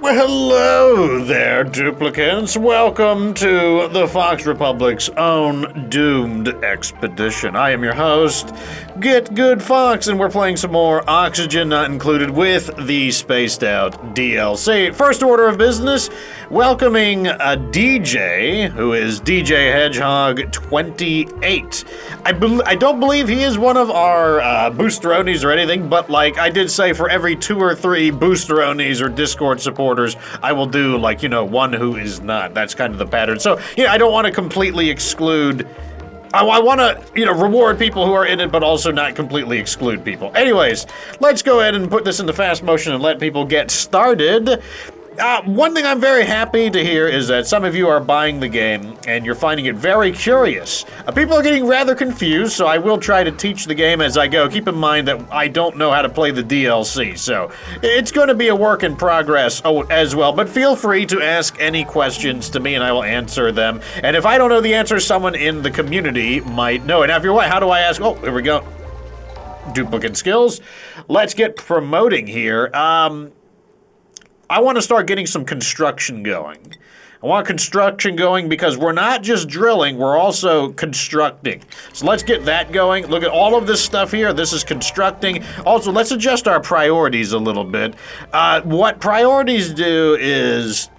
Well, hello there, duplicants. Welcome to the Fox Republic's own doomed expedition. I am your host, Get Good Fox, and we're playing some more Oxygen Not Included with the Spaced Out DLC. First order of business, welcoming a DJ, who is DJ Hedgehog 28. I don't believe he is one of our boosteronis or anything, but like I did say, for every 2 or 3 boosteronis or Discord supporters, I will do, like, one who is not. That's kind of the pattern. So, I don't want to completely exclude. I want to, reward people who are in it, but also not completely exclude people. Anyways, let's go ahead and put this into fast motion and let people get started. One thing I'm very happy to hear is that some of you are buying the game and you're finding it very curious. People are getting rather confused, so I will try to teach the game as I go. Keep in mind that I don't know how to play the DLC, so it's going to be a work in progress as well. But feel free to ask any questions to me and I will answer them. And if I don't know the answer, someone in the community might know it. Now, if you're what, how do I ask? Oh, here we go. Duplicate skills. Let's get promoting here. I want to start getting some construction going. I want construction going because we're not just drilling, we're also constructing. So let's get that going. Look at all of this stuff here. This is constructing. Also, let's adjust our priorities a little bit. What priorities do is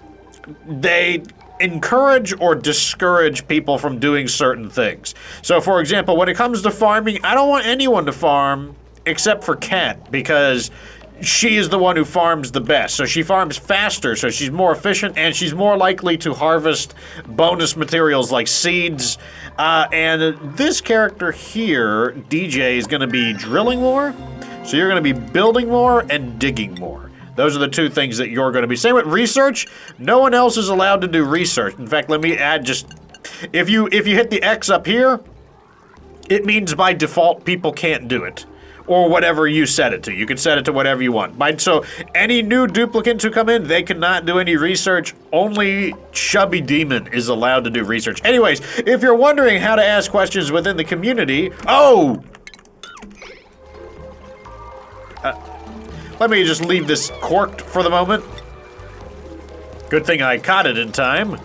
they encourage or discourage people from doing certain things. So, for example, when it comes to farming, I don't want anyone to farm except for Kat, because she is the one who farms the best. So she farms faster, so she's more efficient, and she's more likely to harvest bonus materials like seeds. And this character here, DJ, is going to be drilling more, so you're going to be building more and digging more. Those are the 2 things that you're going to be. Same with research. No one else is allowed to do research. In fact, let me add just, if you hit the X up here, it means by default people can't do it. Or whatever you set it to. You can set it to whatever you want. So any new duplicates who come in, they cannot do any research. Only Chubby Demon is allowed to do research. Anyways, if you're wondering how to ask questions within the community, let me just leave this corked for the moment. Good thing I caught it in time.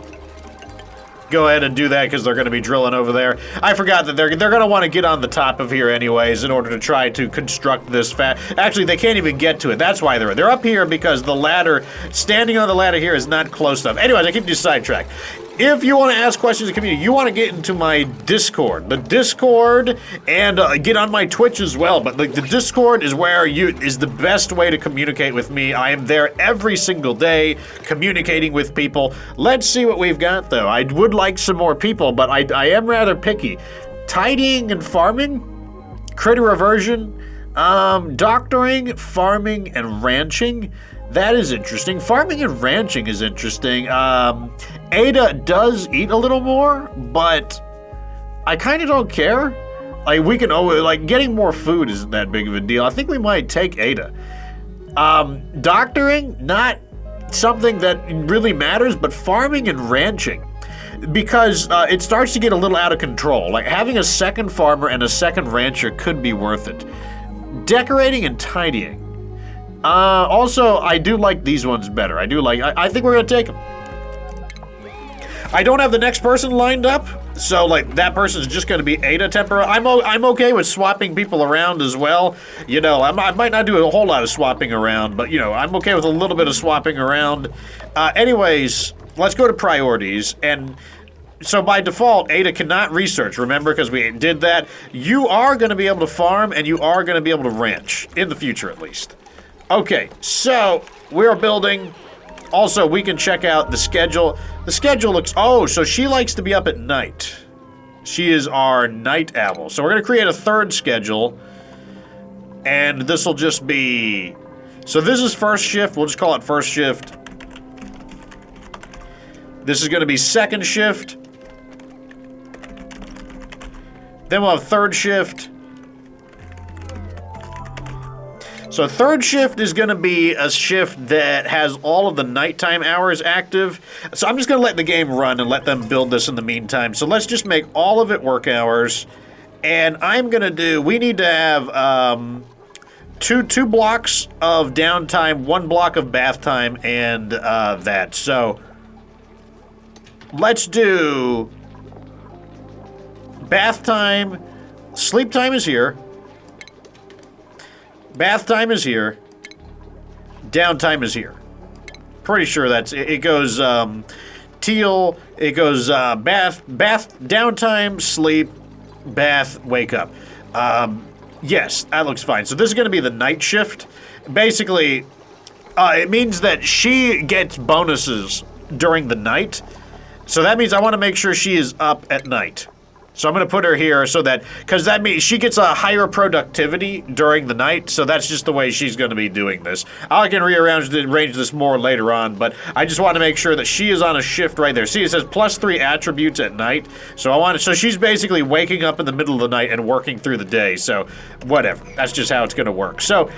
Go ahead and do that because they're going to be drilling over there. I forgot that they're going to want to get on the top of here anyways in order to try to construct this Actually, they can't even get to it. That's why they're up here, because the ladder, standing on the ladder here is not close enough. Anyways, I keep you sidetracked. If you want to ask questions in the community, you want to get into my Discord. The Discord, and get on my Twitch as well. But the Discord is where is the best way to communicate with me. I am there every single day, communicating with people. Let's see what we've got, though. I would like some more people, but I am rather picky. Tidying and farming, critter aversion, doctoring, farming, and ranching. That is interesting. Farming and ranching is interesting. Ada does eat a little more, but I kind of don't care. Like, we can always, getting more food isn't that big of a deal. I think we might take Ada. Doctoring, not something that really matters, but farming and ranching. Because it starts to get a little out of control. Like, having a second farmer and a second rancher could be worth it. Decorating and tidying. Also, I do like these ones better. I think we're gonna take them. I don't have the next person lined up, so that person's just gonna be Ada temporary. I'm okay with swapping people around as well. I might not do a whole lot of swapping around, but I'm okay with a little bit of swapping around. Anyways, let's go to priorities. And so by default, Ada cannot research, remember, because we did that. You are gonna be able to farm, and you are gonna be able to ranch, in the future at least. Okay, so we're building. Also, we can check out the schedule. The schedule looks, so she likes to be up at night. She is our night owl. So we're gonna create a 3rd schedule, and this will just be, so this is first shift. We'll just call it first shift. This is gonna be second shift. Then we'll have 3rd shift. So 3rd shift is going to be a shift that has all of the nighttime hours active. So I'm just going to let the game run and let them build this in the meantime. So let's just make all of it work hours. And I'm going to do, we need to have two blocks of downtime, 1 block of bath time, and that. So let's do bath time. Sleep time is here. Bath time is here. Downtime is here. Pretty sure that's it. It goes teal. It goes bath, downtime, sleep, bath, wake up. Yes, that looks fine. So this is going to be the night shift. Basically, it means that she gets bonuses during the night. So that means I want to make sure she is up at night. So I'm going to put her here so that, because that means she gets a higher productivity during the night, so that's just the way she's going to be doing this. I can rearrange this more later on, but I just want to make sure that she is on a shift right there. See, it says +3 attributes at night, so she's basically waking up in the middle of the night and working through the day, so whatever. That's just how it's going to work. So,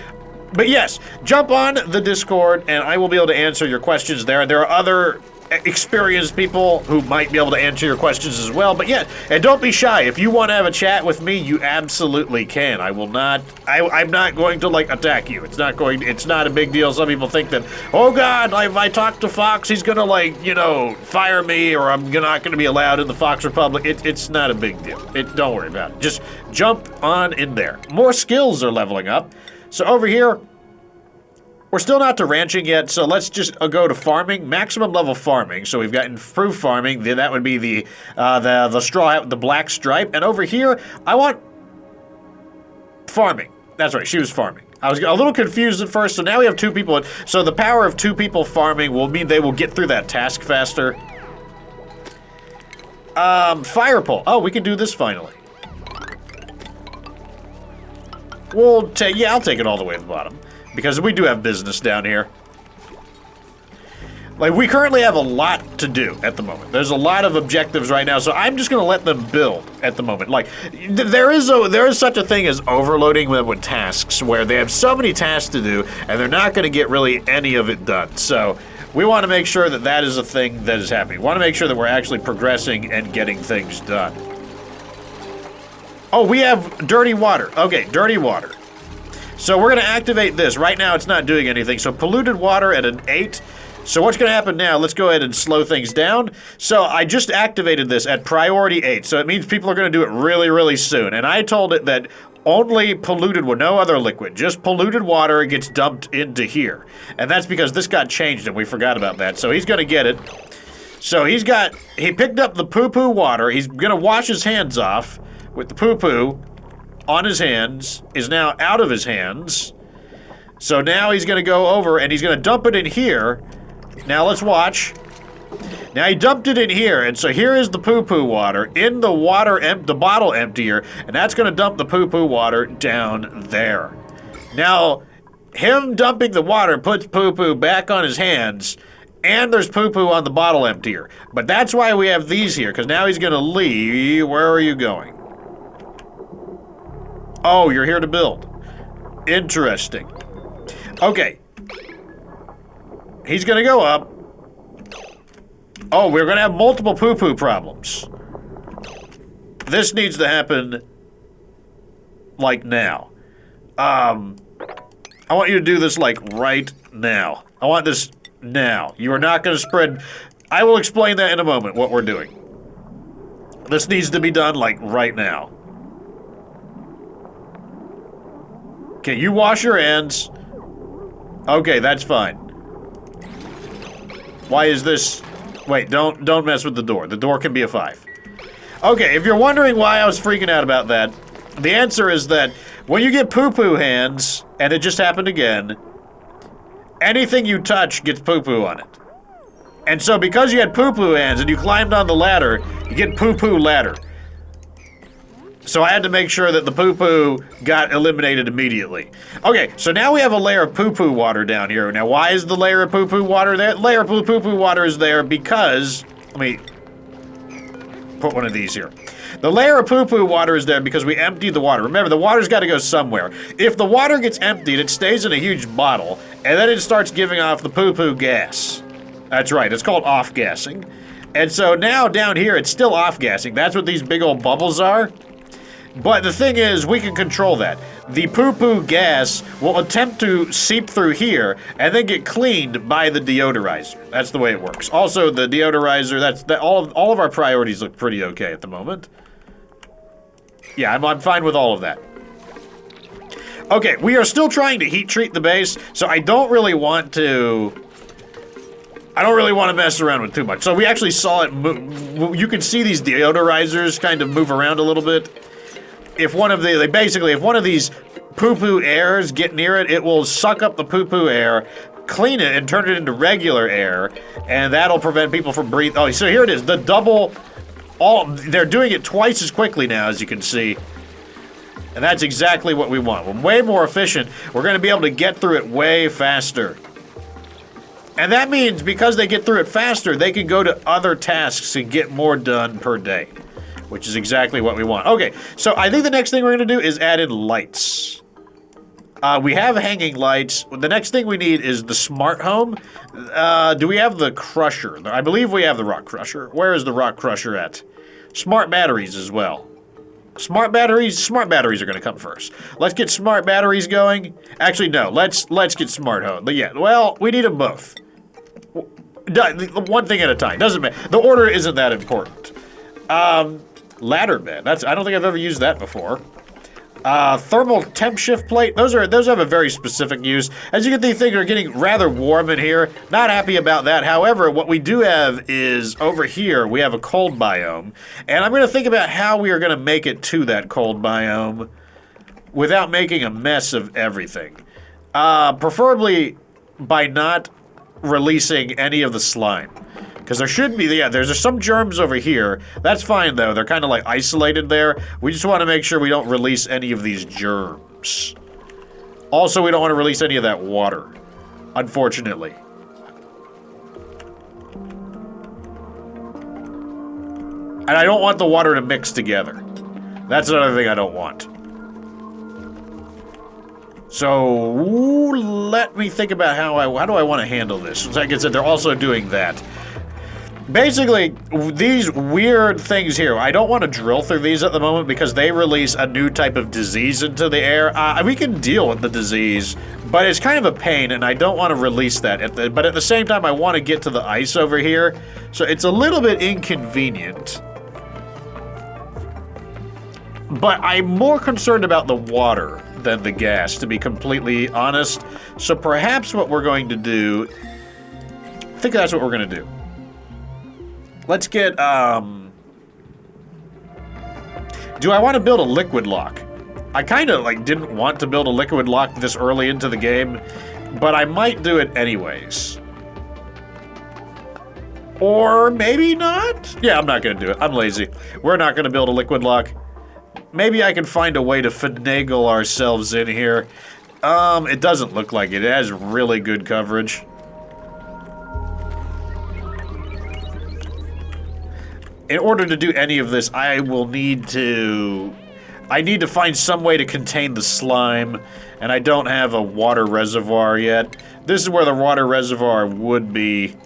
but yes, jump on the Discord, and I will be able to answer your questions there. There are other experienced people who might be able to answer your questions as well, but yeah, and don't be shy. If you want to have a chat with me, you absolutely can. I will not, I'm not going to, like, attack you. It's not a big deal. Some people think that, oh god, if I talk to Fox, he's gonna, like, you know, fire me, or I'm not gonna be allowed in the Fox Republic. It's not a big deal. Don't worry about it. Just jump on in there. More skills are leveling up. So over here, we're still not to ranching yet, so let's just go to farming, maximum level farming. So we've got improved farming. That would be the straw hat with the black stripe. And over here, I want farming. That's right, she was farming. I was a little confused at first, so now we have 2 people. So the power of 2 people farming will mean they will get through that task faster. Fire pole. Oh, we can do this finally. We'll take, yeah, I'll take it all the way to the bottom. Because we do have business down here. Like, we currently have a lot to do at the moment. There's a lot of objectives right now, so I'm just gonna let them build at the moment. Like, there is such a thing as overloading them with tasks, where they have so many tasks to do, and they're not gonna get really any of it done. So, we want to make sure that that is a thing that is happening. We want to make sure that we're actually progressing and getting things done. Oh, we have dirty water. Okay, dirty water. So we're going to activate this. Right now it's not doing anything. So polluted water at an 8. So what's going to happen now? Let's go ahead and slow things down. So I just activated this at priority 8. So it means people are going to do it really, really soon. And I told it that only polluted water, no other liquid, just polluted water gets dumped into here. And that's because this got changed and we forgot about that. So he's going to get it. So he picked up the poo-poo water. He's going to wash his hands off with the poo-poo. On his hands, is now out of his hands. So now he's gonna go over and he's gonna dump it in here. Now let's watch. Now he dumped it in here, and so here is the poo-poo water in the the bottle emptier, and that's gonna dump the poo-poo water down there. Now, him dumping the water puts poo-poo back on his hands, and there's poo-poo on the bottle emptier. But that's why we have these here, because now he's gonna leave. Where are you going? Oh, you're here to build. Interesting. Okay. He's gonna go up. Oh, we're gonna have multiple poo-poo problems. This needs to happen, like, now. I want you to do this, like, right now. I want this now. You are not gonna spread... I will explain that in a moment, what we're doing. This needs to be done, like, right now. Okay, you wash your hands. Okay, that's fine. Why is this... Wait, don't mess with the door. The door can be a 5. Okay, if you're wondering why I was freaking out about that, the answer is that when you get poo-poo hands, and it just happened again, anything you touch gets poo-poo on it. And so because you had poo-poo hands and you climbed on the ladder, you get poo-poo ladder. So I had to make sure that the poo-poo got eliminated immediately. Okay, so now we have a layer of poo-poo water down here. Now, why is the layer of poo-poo water there? Layer of poo-poo water is there because... Let me put one of these here. The layer of poo-poo water is there because we emptied the water. Remember, the water's got to go somewhere. If the water gets emptied, it stays in a huge bottle, and then it starts giving off the poo-poo gas. That's right, it's called off-gassing. And so now down here, it's still off-gassing. That's what these big old bubbles are. But the thing is, we can control that. The poo-poo gas will attempt to seep through here and then get cleaned by the deodorizer. That's the way it works. Also, the deodorizer, all of our priorities look pretty okay at the moment. Yeah, I'm fine with all of that. Okay, we are still trying to heat treat the base, so I don't really want to mess around with too much. So we actually saw it move. You can see these deodorizers kind of move around a little bit. If one of these poo-poo airs get near it, it will suck up the poo-poo air, clean it, and turn it into regular air, and that'll prevent people from breathing. Oh, so here it is, they're doing it twice as quickly now, as you can see. And that's exactly what we want. We're way more efficient. We're going to be able to get through it way faster. And that means because they get through it faster, they can go to other tasks and get more done per day. Which is exactly what we want. Okay, so I think the next thing we're going to do is add in lights. We have hanging lights. The next thing we need is the smart home. Do we have the crusher? I believe we have the rock crusher. Where is the rock crusher at? Smart batteries as well. Smart batteries are going to come first. Let's get smart batteries going. Actually, no. Let's get smart home. But yeah, well, we need them both. One thing at a time. Doesn't matter. The order isn't that important. Ladder bed. I don't think I've ever used that before. Thermal temp shift plate. Those have a very specific use. As you can see, things are getting rather warm in here. Not happy about that. However, what we do have is over here, we have a cold biome. And I'm going to think about how we are going to make it to that cold biome without making a mess of everything. Preferably by not releasing any of the slime. Because there should be, there's some germs over here. That's fine, though. They're kind of like isolated there. We just want to make sure we don't release any of these germs. Also, we don't want to release any of that water, unfortunately. And I don't want the water to mix together. That's another thing I don't want. So, let me think about how do I want to handle this. Like I said, they're also doing that. Basically, these weird things here, I don't want to drill through these at the moment because they release a new type of disease into the air. We can deal with the disease, but it's kind of a pain, and I don't want to release that. But at the same time, I want to get to the ice over here, so it's a little bit inconvenient. But I'm more concerned about the water than the gas, to be completely honest. So perhaps what we're going to do, I think that's what we're going to do. Let's get, do I want to build a liquid lock? I kind of, didn't want to build a liquid lock this early into the game, but I might do it anyways. Or maybe not? Yeah, I'm not going to do it. I'm lazy. We're not going to build a liquid lock. Maybe I can find a way to finagle ourselves in here. It doesn't look like it. It has really good coverage. In order to do any of this, I need to find some way to contain the slime, and I don't have a water reservoir yet. This is where the water reservoir would be.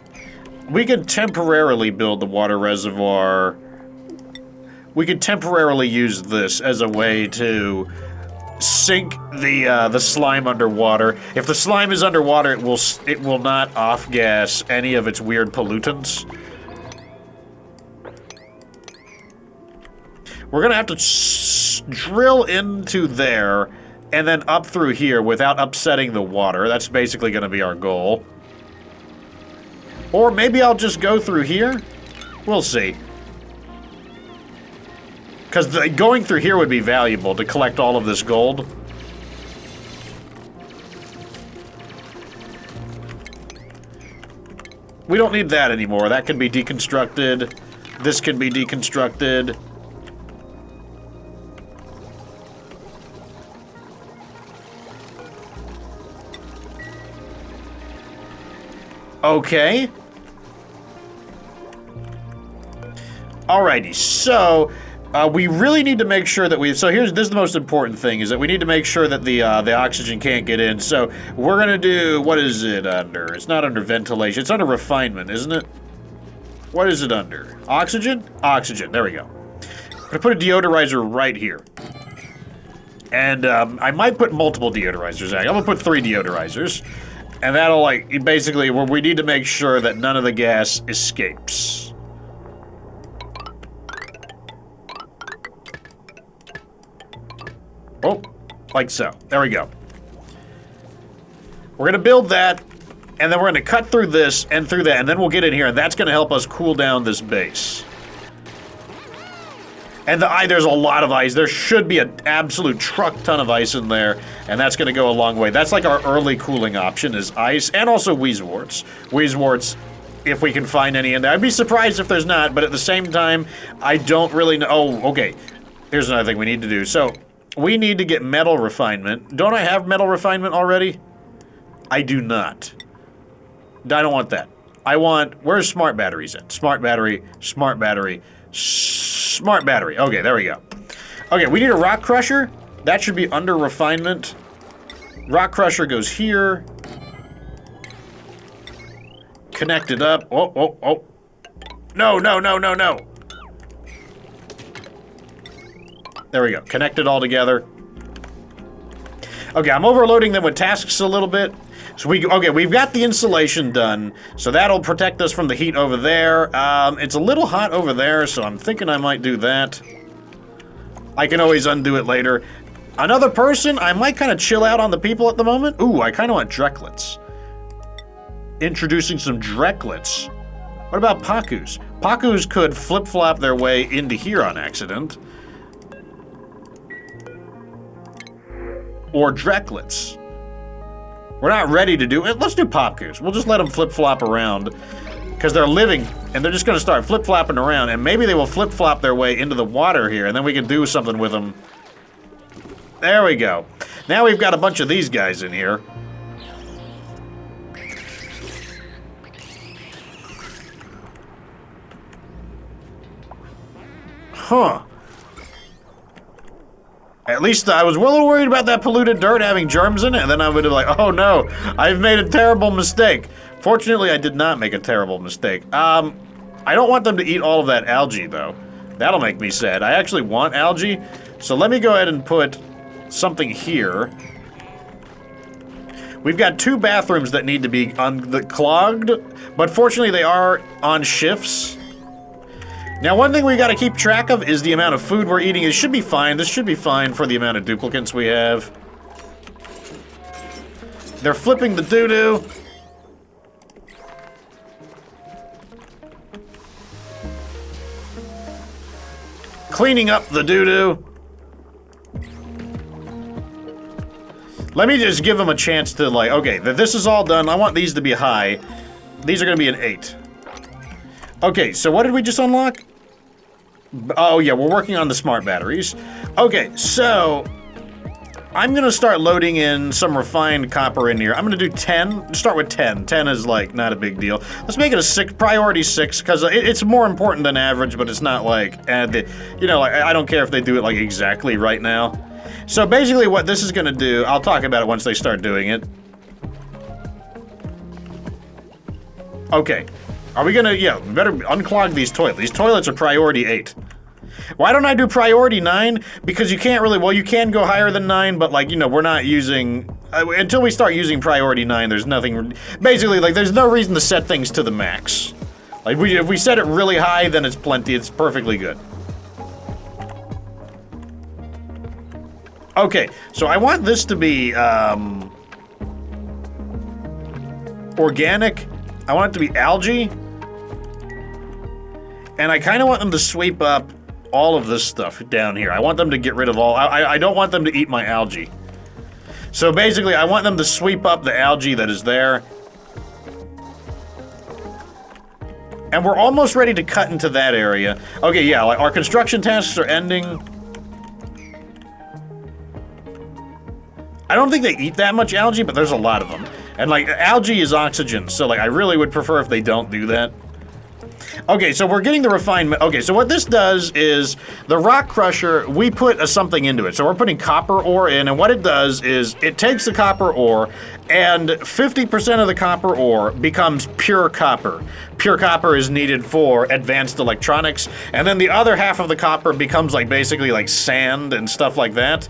We can temporarily build the water reservoir. We could temporarily use this as a way to sink the slime underwater. If the slime is underwater, it will not off-gas any of its weird pollutants. We're gonna have to drill into there and then up through here without upsetting the water. That's basically gonna be our goal. Or maybe I'll just go through here. We'll see. Because going through here would be valuable to collect all of this gold. We don't need that anymore. That can be deconstructed. This can be deconstructed. Okay. Alrighty, so we really need to make sure that this is the most important thing, is that we need to make sure that the oxygen can't get in. So we're gonna do, what is it under? It's not under ventilation, it's under refinement, isn't it? What is it under? Oxygen? Oxygen, there we go. I'm gonna put a deodorizer right here. And I might put multiple deodorizers. I'm gonna put 3 deodorizers. And that'll, like, basically, where we need to make sure that none of the gas escapes. Oh, like so. There we go. We're gonna build that, and then we're gonna cut through this and through that, and then we'll get in here, and that's gonna help us cool down this base. And there's a lot of ice. There should be an absolute truck ton of ice in there, and that's gonna go a long way. That's like our early cooling option is ice, and also wheezeworts. Wheezeworts, if we can find any in there. I'd be surprised if there's not, but at the same time, I don't really know. Oh, okay. Here's another thing we need to do. So, we need to get metal refinement. Don't I have metal refinement already? I do not. I don't want that. I want, where's smart batteries at? Smart battery, smart battery, smart battery. Okay, there we go. Okay, we need a rock crusher. That should be under refinement. Rock crusher goes here. Connect it up. Oh, oh, oh. No, no, no, no, no. There we go. Connect it all together. Okay, I'm overloading them with tasks a little bit. So we've got the insulation done, so that'll protect us from the heat over there. It's a little hot over there, so I'm thinking I might do that. I can always undo it later. Another person, I might kind of chill out on the people at the moment. Ooh, I kind of want Drecklets. Introducing some Drecklets. What about Pakus? Pakus could flip-flop their way into here on accident. Or Drecklets. We're not ready to do it. Let's do Popkus. We'll just let them flip-flop around. Because they're living, and they're just going to start flip-flopping around, and maybe they will flip-flop their way into the water here, and then we can do something with them. There we go. Now we've got a bunch of these guys in here. Huh. At least I was a little worried about that polluted dirt having germs in it, and then I would have like, oh no, I've made a terrible mistake. Fortunately, I did not make a terrible mistake. I don't want them to eat all of that algae, though. That'll make me sad. I actually want algae, so let me go ahead and put something here. We've got 2 bathrooms that need to be clogged, but fortunately they are on shifts. Now, one thing we gotta keep track of is the amount of food we're eating. It should be fine. This should be fine for the amount of duplicants we have. They're flipping the doo-doo. Cleaning up the doo-doo. Let me just give them a chance to, like, okay, this is all done. I want these to be high. These are gonna be an 8. Okay, so what did we just unlock? Oh yeah, we're working on the smart batteries. Okay, so I'm gonna start loading in some refined copper in here. I'm gonna do 10. Start with 10. 10 is like not a big deal. Let's make it a 6, priority 6, because it's more important than average, but it's not like, you know, like, I don't care if they do it like exactly right now. So basically, what this is gonna do, I'll talk about it once they start doing it. Okay. Are we gonna, yeah, we better unclog these toilets. These toilets are priority 8. Why don't I do priority 9? Because you can't really, well, you can go higher than 9, but like, you know, we're not using, until we start using priority 9, there's nothing, basically, like, there's no reason to set things to the max. Like, if we set it really high, then it's plenty, it's perfectly good. Okay, so I want this to be, organic. I want it to be algae. And I kind of want them to sweep up all of this stuff down here. I want them to get rid of all, I don't want them to eat my algae. So basically, I want them to sweep up the algae that is there. And we're almost ready to cut into that area. Okay, yeah, like our construction tasks are ending. I don't think they eat that much algae, but there's a lot of them. And like, algae is oxygen, so like, I really would prefer if they don't do that. Okay, so we're getting the refinement. Okay, so what this does is the rock crusher, we put something into it. So we're putting copper ore in, and what it does is it takes the copper ore, and 50% of the copper ore becomes pure copper. Pure copper is needed for advanced electronics, and then the other half of the copper becomes like basically like sand and stuff like that.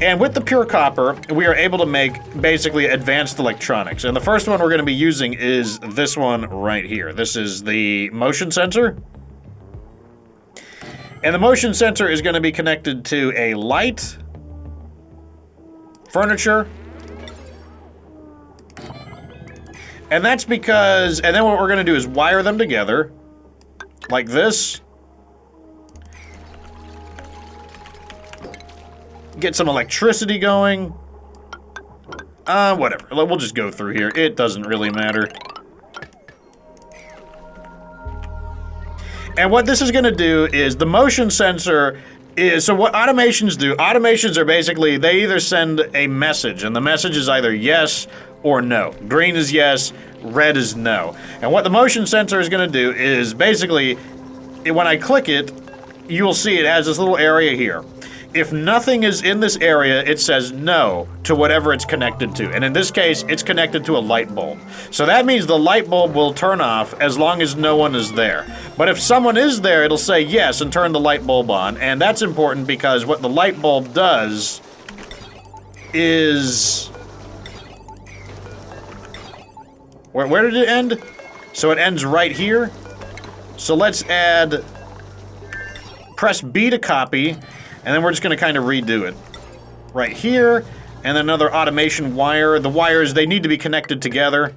And with the pure copper, we are able to make basically advanced electronics. And the first one we're going to be using is this one right here. This is the motion sensor. And the motion sensor is going to be connected to a light, furniture, and that's because, and then what we're going to do is wire them together like this. Get some electricity going. Whatever. We'll just go through here. It doesn't really matter. And what this is going to do is the motion sensor is, so what automations do, automations are basically, they either send a message, and the message is either yes or no. Green is yes, red is no. And what the motion sensor is going to do is basically, when I click it, you'll see it has this little area here. If nothing is in this area, it says no to whatever it's connected to. And in this case, it's connected to a light bulb. So that means the light bulb will turn off as long as no one is there. But if someone is there, it'll say yes and turn the light bulb on. And that's important because what the light bulb does is... Where did it end? So it ends right here. So let's add... Press B to copy. And then we're just going to kind of redo it. Right here, and then another automation wire. The wires, they need to be connected together.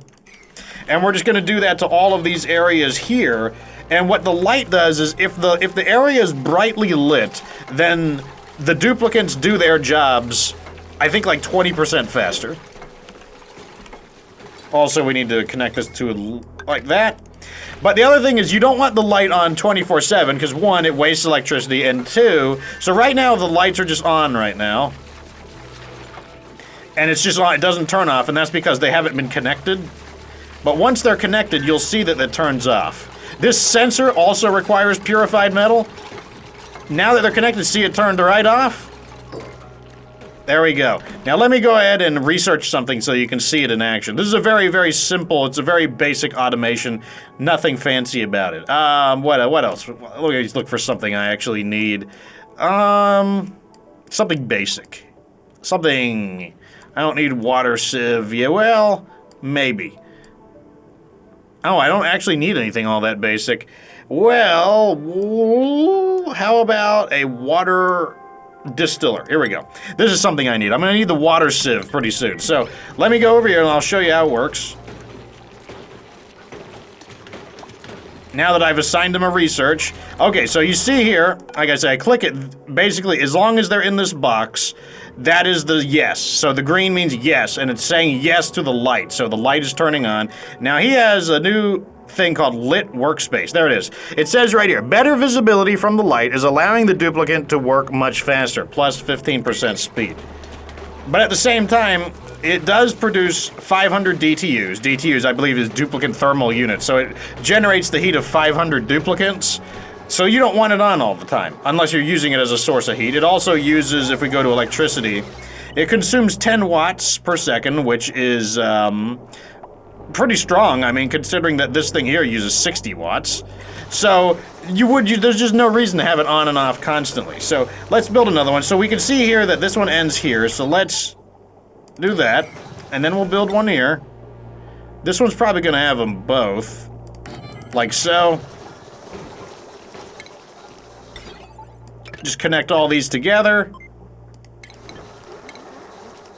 And we're just going to do that to all of these areas here. And what the light does is if the area is brightly lit, then the duplicates do their jobs, I think, like 20% faster. Also, we need to connect this to like that. But the other thing is you don't want the light on 24/7 because one, it wastes electricity, and two, so right now the lights are just on right now. And it's just on, it doesn't turn off, and that's because they haven't been connected. But once they're connected, you'll see that it turns off. This sensor also requires purified metal. Now that they're connected, see it turned right off? There we go. Now let me go ahead and research something so you can see it in action. This is a very, very simple, it's a very basic automation. Nothing fancy about it. What else? Let me just look for something I actually need. Something basic. Something... I don't need water sieve. Yeah, well, maybe. Oh, I don't actually need anything all that basic. Well, how about a water... distiller. Here we go. This is something I need. I'm going to need the water sieve pretty soon. So let me go over here and I'll show you how it works. Now that I've assigned them a research. Okay, so you see here, like I said, I click it. Basically, as long as they're in this box, that is the yes. So the green means yes, and it's saying yes to the light. So the light is turning on. Now he has a new thing called lit workspace. There it is. It says right here, better visibility from the light is allowing the duplicate to work much faster, plus 15% speed. But at the same time, it does produce 500 DTUs. DTUs, I believe, is duplicate thermal units. So it generates the heat of 500 duplicates. So you don't want it on all the time, unless you're using it as a source of heat. It also uses, if we go to electricity, it consumes 10 watts per second, which is, pretty strong. I mean, considering that this thing here uses 60 watts. So there's just no reason to have it on and off constantly. So let's build another one. So we can see here that this one ends here. So let's do that. And then we'll build one here. This one's probably going to have them both. Like so. Just connect all these together.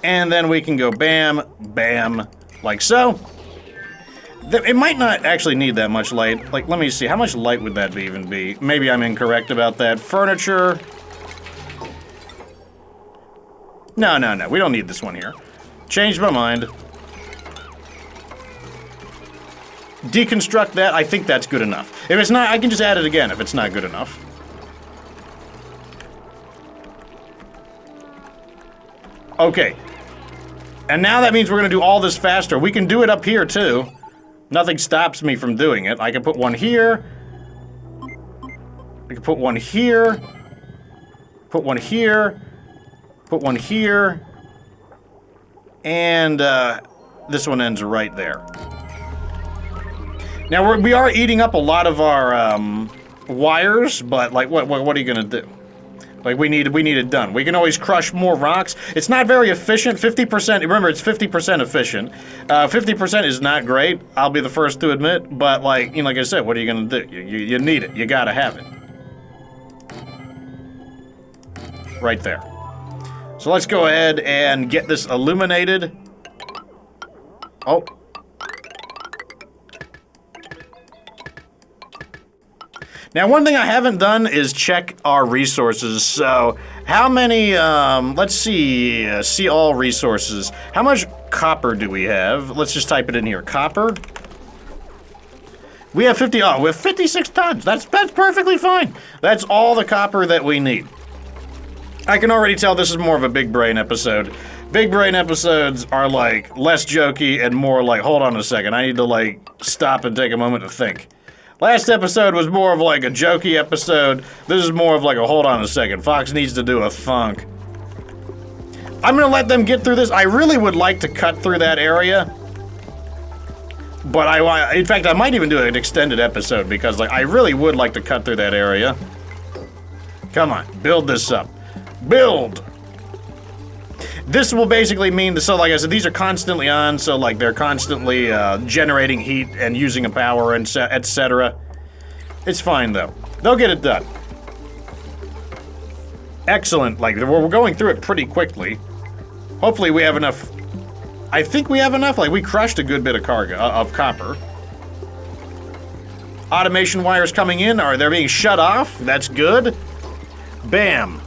And then we can go bam, bam, like so. It might not actually need that much light. Like, let me see. How much light would that even be? Maybe I'm incorrect about that. Furniture. No. We don't need this one here. Changed my mind. Deconstruct that. I think that's good enough. If it's not, I can just add it again if it's not good enough. Okay. And now that means we're going to do all this faster. We can do it up here, too. Nothing stops me from doing it. I can put one here. I can put one here. Put one here. Put one here. And this one ends right there. Now we are eating up a lot of our wires, but like what are you gonna do? Like, we need it done. We can always crush more rocks. It's not very efficient. 50%, remember, it's 50% efficient. 50% is not great, I'll be the first to admit. But, like, you know, like I said, what are you going to do? You need it. You got to have it. Right there. So let's go ahead and get this illuminated. Oh. Now, one thing I haven't done is check our resources. So, how many, let's see, see all resources. How much copper do we have? Let's just type it in here. Copper. We have 50, oh, we have 56 tons. That's perfectly fine. That's all the copper that we need. I can already tell this is more of a big brain episode. Big brain episodes are, like, less jokey and more like, hold on a second, I need to, like, stop and take a moment to think. Last episode was more of like a jokey episode. This is more of like a hold on a second. Fox needs to do a thunk. I'm gonna let them get through this. I really would like to cut through that area. But in fact, I might even do an extended episode because like I really would like to cut through that area. Come on, build this up. Build! This will basically mean, so like I said, these are constantly on, so like they're constantly generating heat and using a power, and etc. It's fine though. They'll get it done. Excellent, like we're going through it pretty quickly. Hopefully we have enough. I think we have enough, like we crushed a good bit of cargo, of copper. Automation wires coming in, they're being shut off, that's good. Bam.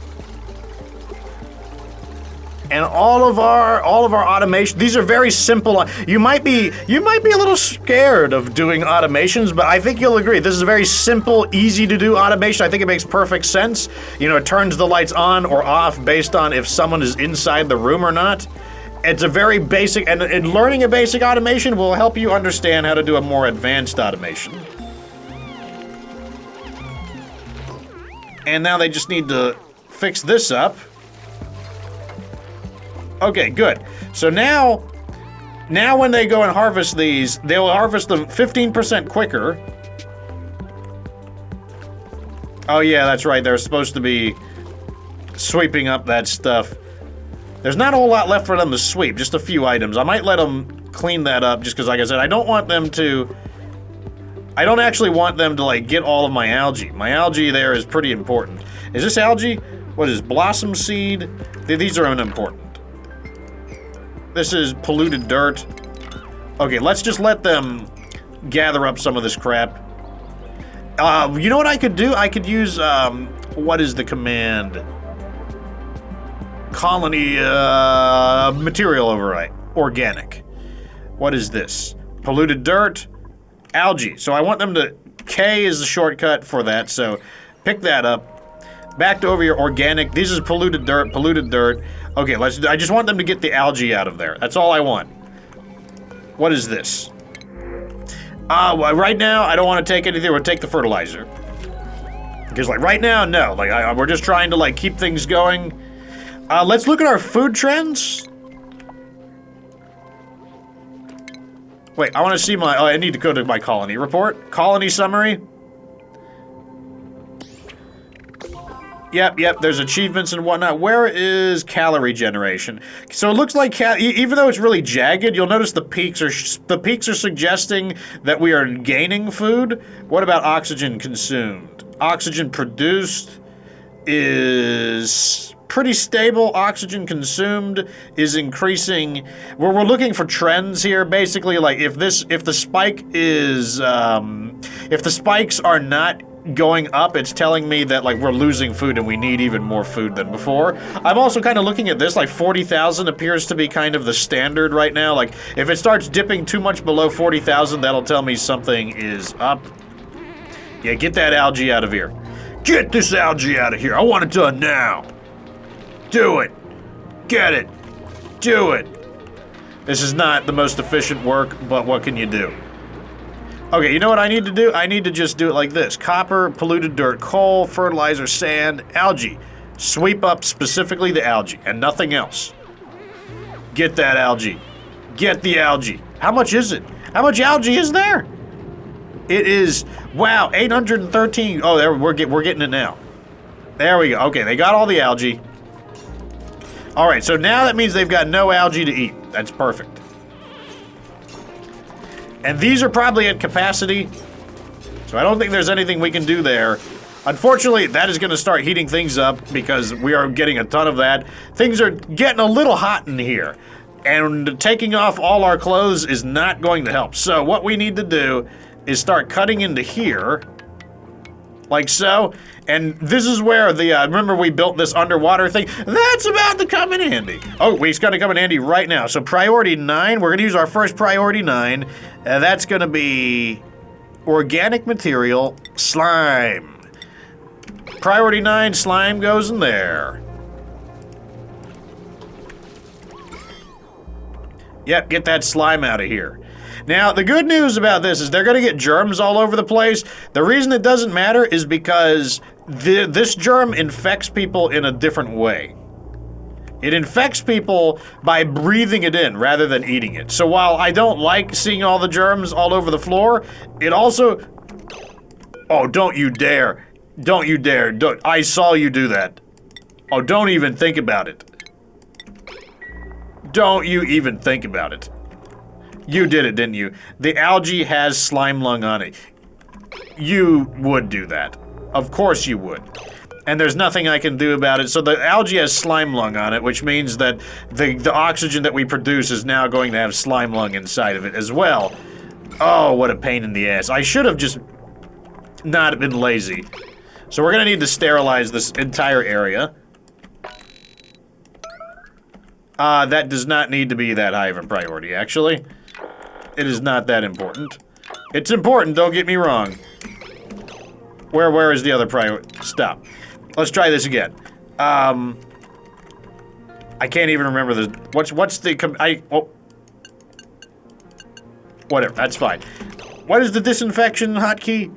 And all of our automation, these are very simple. You might be a little scared of doing automations, but I think you'll agree. This is a very simple, easy to do automation. I think it makes perfect sense. You know, it turns the lights on or off based on if someone is inside the room or not. It's a very basic, and learning a basic automation will help you understand how to do a more advanced automation. And now they just need to fix this up. Okay, good. So now when they go and harvest these, they'll harvest them 15% quicker. Oh yeah, that's right. They're supposed to be sweeping up that stuff. There's not a whole lot left for them to sweep, just a few items. I might let them clean that up just because, like I said, I don't actually want them to, like, get all of my algae. My algae there is pretty important. Is this algae? What is blossom seed? These are unimportant. This is polluted dirt. Okay, let's just let them gather up some of this crap. You know what I could do? I could use, what is the command? Colony, material override. Organic. What is this? Polluted dirt. Algae. So I want them to, K is the shortcut for that, so pick that up. Back over your organic. This is polluted dirt, polluted dirt. Okay, I just want them to get the algae out of there. That's all I want. What is this? Well, right now, I don't want to take anything. We'll take the fertilizer. Because, like, right now, no. Like, we're just trying to, like, keep things going. Let's look at our food trends. Wait, I want to see my... Oh, I need to go to my colony report. Colony summary. Yep, there's achievements and whatnot. Where is calorie generation? So it looks like, even though it's really jagged, you'll notice the peaks are suggesting that we are gaining food. What about oxygen consumed? Oxygen produced is pretty stable. Oxygen consumed is increasing. We're looking for trends here, basically. Like if the spike is, if the spikes are not going up, it's telling me that like we're losing food and we need even more food than before. I'm also kind of looking at this, like 40,000 appears to be kind of the standard right now. Like if it starts dipping too much below 40,000, that'll tell me something is up. Yeah, get that algae out of here. Get this algae out of here. I want it done now. Do it. Get it. Do it. This is not the most efficient work, but what can you do? Okay, you know what I need to do? I need to just do it like this. Copper, polluted dirt, coal, fertilizer, sand, algae. Sweep up specifically the algae and nothing else. Get that algae. Get the algae. How much is it? How much algae is there? It is, wow, 813. Oh, there, we're getting it now. There we go. Okay, they got all the algae. All right, so now that means they've got no algae to eat. That's perfect. And these are probably at capacity, so I don't think there's anything we can do there. Unfortunately, that is going to start heating things up because we are getting a ton of that. Things are getting a little hot in here, and taking off all our clothes is not going to help. So what we need to do is start cutting into here, like so. And this is where the, remember we built this underwater thing? That's about to come in handy. Oh, it's gonna come in handy right now. So priority 9, we're gonna use our first priority 9. That's gonna be organic material, slime. Priority 9, slime goes in there. Yep, get that slime out of here. Now, the good news about this is they're going to get germs all over the place. The reason it doesn't matter is because this germ infects people in a different way. It infects people by breathing it in rather than eating it. So while I don't like seeing all the germs all over the floor, it also... Oh, don't you dare. Don't you dare. Don't. I saw you do that. Oh, don't even think about it. Don't you even think about it. You did it, didn't you? The algae has slime lung on it. You would do that. Of course you would. And there's nothing I can do about it. So the algae has slime lung on it, which means that the oxygen that we produce is now going to have slime lung inside of it as well. Oh, what a pain in the ass. I should have just not been lazy. So we're gonna need to sterilize this entire area. That does not need to be that high of a priority, actually. It is not that important. It's important, don't get me wrong. Where is the other priority? Stop. Let's try this again. I can't even remember the... What's the... Oh. Whatever, that's fine. What is the disinfection hotkey?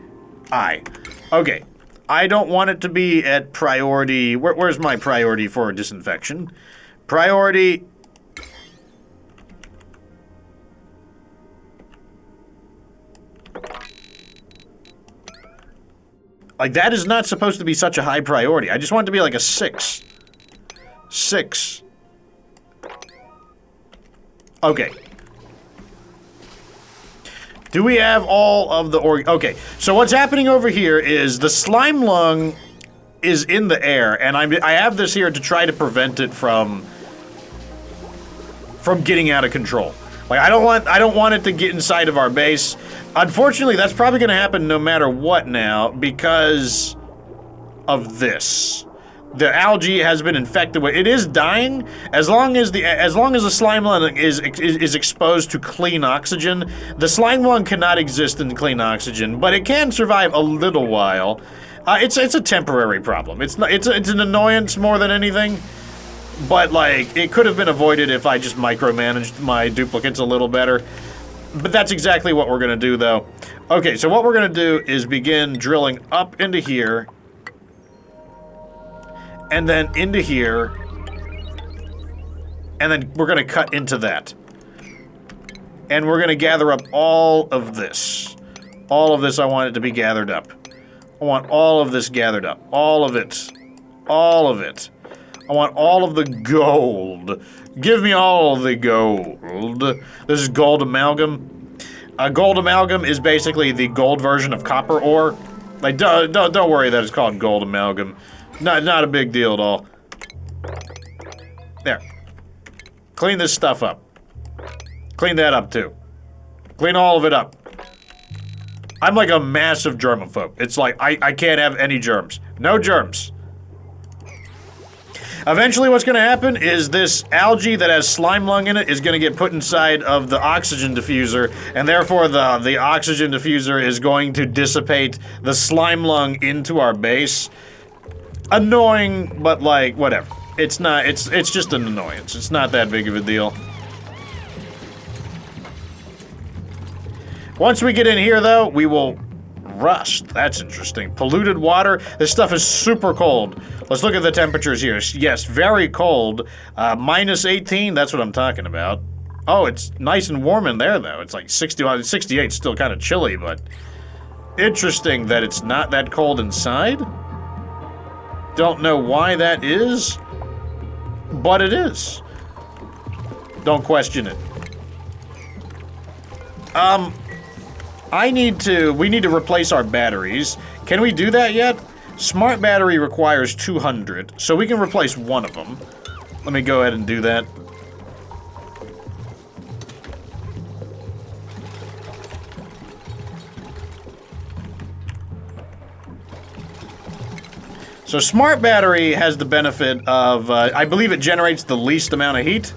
I. Okay. I don't want it to be at priority... Where's my priority for disinfection? Priority... Like, that is not supposed to be such a high priority. I just want it to be like a 6. 6. Okay. Do we have all of the okay, so what's happening over here is the slime lung is in the air, and I have this here to try to prevent it from getting out of control. Like, I don't want it to get inside of our base. Unfortunately, that's probably going to happen no matter what now because of this. The algae has been infected with. It is dying as long as the slime lung is exposed to clean oxygen. The slime lung cannot exist in clean oxygen, but it can survive a little while. It's a temporary problem. It's an annoyance more than anything. But, like, it could have been avoided if I just micromanaged my duplicates a little better. But that's exactly what we're going to do, though. Okay, so what we're going to do is begin drilling up into here. And then into here. And then we're going to cut into that. And we're going to gather up all of this. All of this I want it to be gathered up. I want all of this gathered up. All of it. All of it. I want all of the gold. Give me all of the gold. This is gold amalgam. Gold amalgam is basically the gold version of copper ore. Like, don't worry that it's called gold amalgam. Not a big deal at all. There. Clean this stuff up. Clean that up too. Clean all of it up. I'm like a massive germaphobe. It's like, I can't have any germs. No germs. Eventually what's going to happen is this algae that has slime lung in it is going to get put inside of the oxygen diffuser, and therefore the oxygen diffuser is going to dissipate the slime lung into our base. Annoying, but like, whatever. It's not, it's just an annoyance. It's not that big of a deal. Once we get in here, though, we will rust. That's interesting. Polluted water. This stuff is super cold. Let's look at the temperatures here. Yes, very cold. Minus 18, that's what I'm talking about. Oh, it's nice and warm in there, though. It's like 60, 68, still kind of chilly, but interesting that it's not that cold inside. Don't know why that is, but it is. Don't question it. We need to replace our batteries. Can we do that yet? Smart battery requires 200, so we can replace one of them. Let me go ahead and do that. So smart battery has the benefit of, I believe it generates the least amount of heat.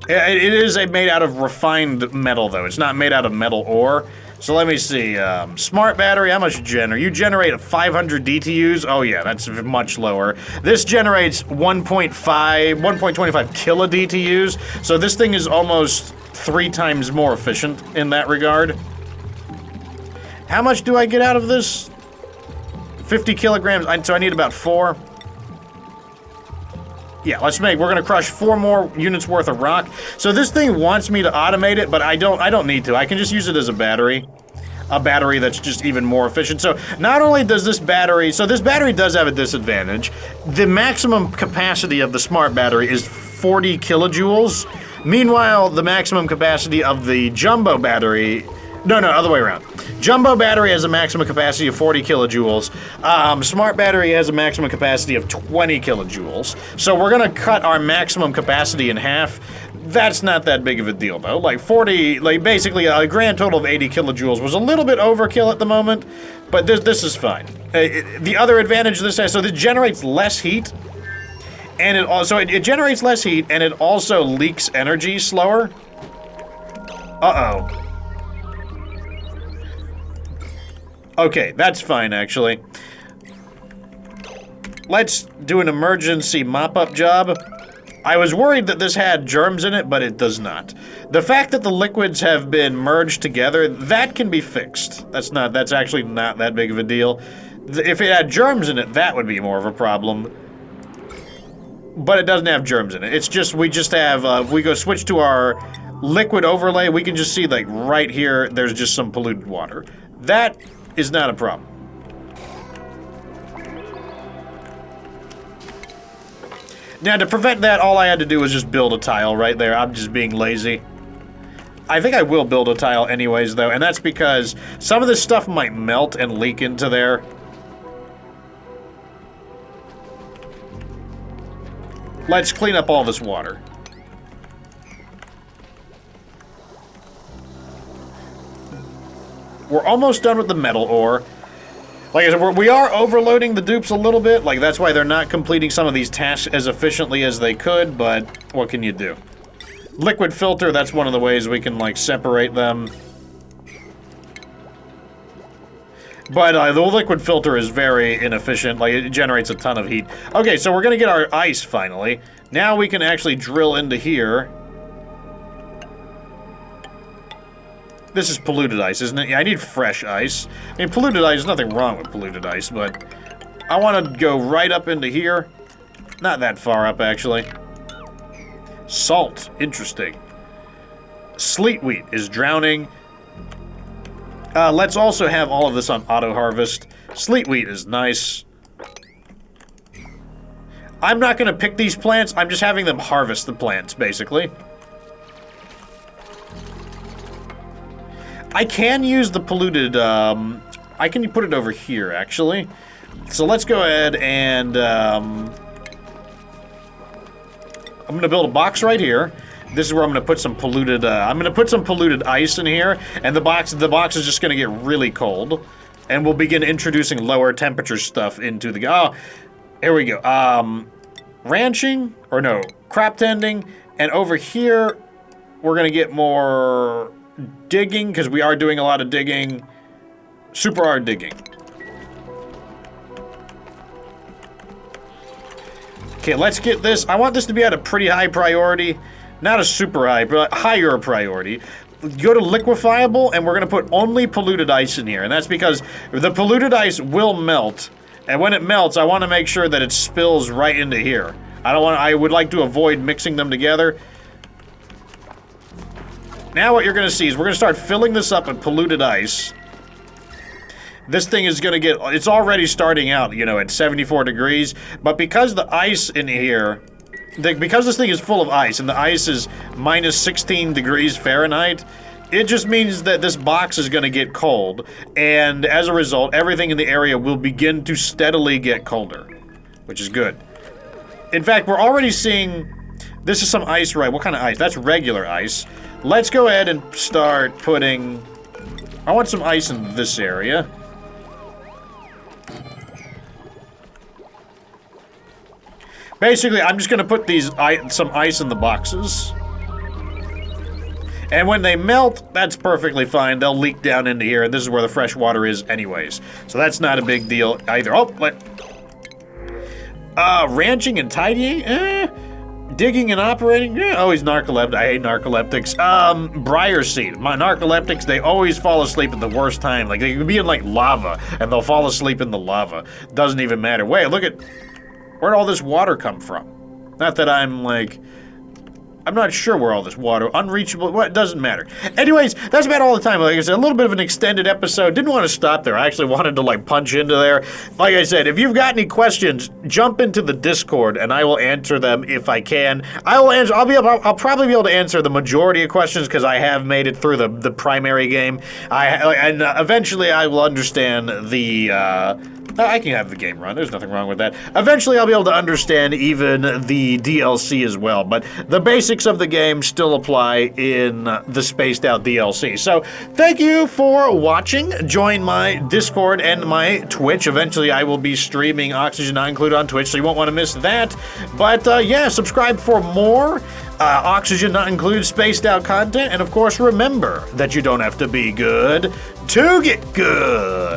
It is made out of refined metal, though. It's not made out of metal ore. So let me see. Smart battery, how much you generate 500 DTUs? Oh yeah, that's much lower. This generates 1.25 kilo DTUs. So this thing is almost 3 times more efficient in that regard. How much do I get out of this? 50 kilograms, so I need about 4. Yeah, we're gonna crush 4 more units worth of rock. So this thing wants me to automate it, but I don't need to. I can just use it as a battery. A battery that's just even more efficient. So not only does this battery does have a disadvantage. The maximum capacity of the smart battery is 40 kilojoules. Meanwhile, the maximum capacity of the jumbo battery, no, other way around. Jumbo battery has a maximum capacity of 40 kilojoules. Smart battery has a maximum capacity of 20 kilojoules. So we're gonna cut our maximum capacity in half. That's not that big of a deal, though. Basically a grand total of 80 kilojoules was a little bit overkill at the moment, but this is fine. The other advantage this has, so this generates less heat, and it generates less heat, and it also leaks energy slower. Uh-oh. Okay, that's fine, actually. Let's do an emergency mop-up job. I was worried that this had germs in it, but it does not. The fact that the liquids have been merged together, that can be fixed. That's actually not that big of a deal. If it had germs in it, that would be more of a problem. But it doesn't have germs in it. It's just, we just have, if we go switch to our liquid overlay, we can just see, like, right here, there's just some polluted water. That is not a problem. Now, to prevent that, all I had to do was just build a tile right there. I'm just being lazy. I think I will build a tile anyways, though, and that's because some of this stuff might melt and leak into there. Let's clean up all this water. We're almost done with the metal ore. Like I said, we are overloading the dupes a little bit. Like, that's why they're not completing some of these tasks as efficiently as they could, but what can you do? Liquid filter, that's one of the ways we can, like, separate them. But the liquid filter is very inefficient. Like, it generates a ton of heat. Okay, so we're gonna get our ice, finally. Now we can actually drill into here. This is polluted ice, isn't it? Yeah, I need fresh ice. I mean, polluted ice, there's nothing wrong with polluted ice, but I want to go right up into here. Not that far up, actually. Salt, interesting. Sleet wheat is drowning. Let's also have all of this on auto-harvest. Sleet wheat is nice. I'm not going to pick these plants, I'm just having them harvest the plants, basically. I can use the polluted, I can put it over here, actually. So let's go ahead and, I'm gonna build a box right here. This is where I'm gonna put some polluted, ice in here, and the box is just gonna get really cold. And we'll begin introducing lower temperature stuff into the, oh, here we go. Ranching, or no, crop tending, and over here, we're gonna get more digging, because we are doing a lot of digging. Super hard digging. Okay, let's get this. I want this to be at a pretty high priority. Not a super high, but higher priority. Go to liquefiable, and we're going to put only polluted ice in here. And that's because the polluted ice will melt. And when it melts, I want to make sure that it spills right into here. I would like to avoid mixing them together. Now what you're going to see is we're going to start filling this up with polluted ice. this thing is gonna get, it's already starting out, you know, at 74 degrees, but because the ice in here, because this thing is full of ice, and the ice is minus 16 degrees Fahrenheit, it just means that this box is gonna get cold, and as a result, everything in the area will begin to steadily get colder, which is good. In fact, we're already seeing, this is some ice, right? What kind of ice? That's regular ice. Let's go ahead and start putting, I want some ice in this area. Basically, I'm just gonna put these some ice in the boxes. And when they melt, that's perfectly fine. They'll leak down into here, and this is where the fresh water is anyways. So that's not a big deal either. Oh, ranching and tidying? Digging and operating? Oh, he's narcoleptic. I hate narcoleptics. Briar seed. My narcoleptics, they always fall asleep at the worst time. Like, they could be in, like, lava, and they'll fall asleep in the lava. Doesn't even matter. Wait, look at... Where'd all this water come from? Not that I'm, like... I'm not sure where all this water, unreachable, what, doesn't matter. Anyways, that's about all the time. Like I said, a little bit of an extended episode. Didn't want to stop there. I actually wanted to, like, punch into there. Like I said, if you've got any questions, jump into the Discord and I will answer them if I can. I'll probably be able to answer the majority of questions because I have made it through the primary game. And eventually I will understand the, I can have the game run. There's nothing wrong with that. Eventually, I'll be able to understand even the DLC as well, but the basics of the game still apply in the spaced out DLC. So, thank you for watching. Join my Discord and my Twitch. Eventually, I will be streaming Oxygen Not Included on Twitch, so you won't want to miss that. But, yeah, subscribe for more Oxygen Not Included spaced out content. And, of course, remember that you don't have to be good to get good.